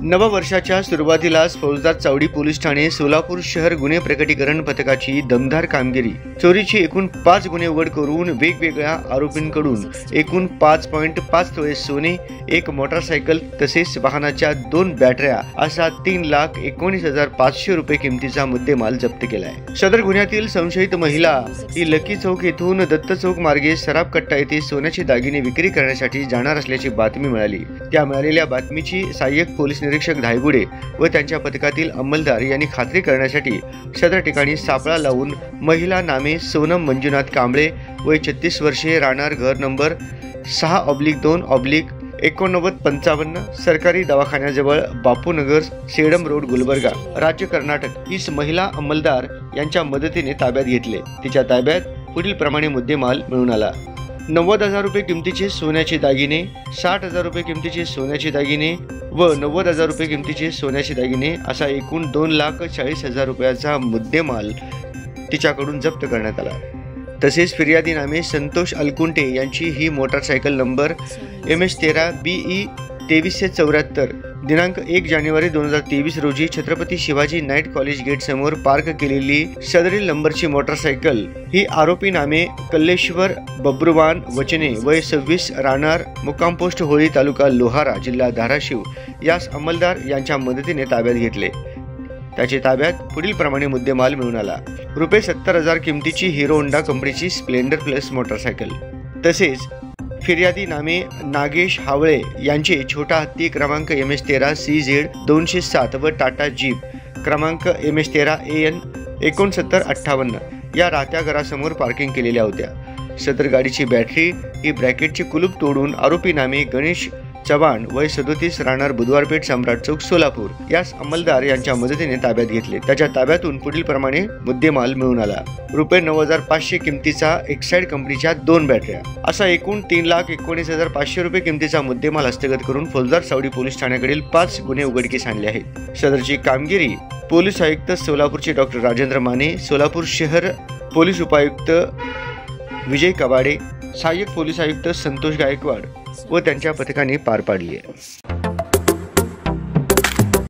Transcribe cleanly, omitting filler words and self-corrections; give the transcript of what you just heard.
नववर्षाच्या सुरुवातीलाच फौजदार चावडी पोलीस ठाणे सोलापूर शहर गुन्हे प्रकटीकरण पथकाची दमदार कामगिरी। चोरीची एकूण 5 गुन्हे उघड करून वेगवेगळ्या आरोपींकडून एकूण 5.5 तोळे सोने, एक मोटारसायकल तसेच वाहनाच्या 2 बॅटऱ्या असा 3,19,500 रुपये किमतीचा मुद्देमाल जप्त केला आहे। सदर गुन्ह्यातील संशयित महिला ही लकी चौक येथून दत्त चौक मार्गे सराफ कट्टा येथे सोन्याचे दागिने विक्री करण्यासाठी जाणार असल्याची बातमी मिळाली। त्या मिळालेल्या बातमीची सहाय्यक पोलीस निरीक्षक धायगुडे व त्यांच्या पथकातील अंमलदार यांनी खात्री करण्यासाठी सदर ठिकाणी सापळा लावून महिला नामे सोनम मंजुनाथ कांबळे, वय 36 वर्षे, राहणार घर नंबर 6/2/8955 सरकारी दवाखान्याजवळ बापूनगर, सेडम रोड, गुलबर्गा, राज्य कर्नाटक ही महिला अंमलदार यांच्या मदतीने ताब्यात घेतले। तिच्या ताब्यात पुढील प्रमाणे मुद्देमाल मिळून आला। 90,000 रुपये किमतीचे सोन्याचे दागिने, 60,000 रुपये किमतीचे सोन्याचे दागिने व 90,000 रुपये किमतीचे सोन्याचे दागिने असा एकूण 2,40,000 रुपयाचा मुद्देमाल तिच्याकडून जप्त करण्यात आला। तसेच फिर्यादी नामे संतोष अलकुंटे यांची ही मोटारसायकल नंबर MS13 BE 2374 दिनांक 1 जानेवारी 2023 रोजी Chhatrapati Shivaji night college gate समोर पार्क केलेली सदरील नंबरची मोटारसायकल ही आरोपी नामे कल्लेश्वर बब्रुवान वचने, वय 26, राहणार मुक्काम पोस्ट होळी, तालुका लोहारा, जिल्हा धाराशिव यास अंमलदार यांच्या मदतीने ताब्यात घेतले। त्याच्या ताब्यात पुढील प्रमाणे मुद्देमाल मिळून आला। रुपये 70,000 किमतीची हिरो होंडा कंपनीची स्प्लेंडर प्लस मोटारसायकल, तसेच फिर्यादी नामे नागेश हावळे यांचे छोटा हत्ती क्रमांक MS13 CZ 207 व टाटा जीप क्रमांक MS13 AN 6958 या राहत्या घरासमोर पार्किंग केलेल्या होत्या। सदर गाडीची बॅटरी ही ब्रॅकेटचे कुलूप तोडून आरोपी नामे गणेश चव्हाण, वय 37, राहणार बुधवारपेठ, सम्राट चौक, सोलापूर यास अंमलदार यांच्या मदतीने ताब्यात घेतले। त्याच्या ताब्यातून पुढील प्रमाणे मुद्देमाल मिळून आला। रुपये 9,500 किमतीचा एक्साइड कंपनीच्या 2 बॅटऱ्या असा एकूण 3,19,500 रुपये किमतीचा मुद्देमाल हस्तगत करून फौजदार चावडी पोलीस ठाण्याकडील 5 गुन्हे उघडकीस आणले आहेत। सदरची कामगिरी पोलीस आयुक्त सोलापूरचे डॉक्टर राजेंद्र माने, सोलापूर शहर पोलीस उपायुक्त विजय कवाडे, सहाय्यक पोलीस आयुक्त संतोष गायकवाड व त्यांच्या पथकाने पार पाडली आहे।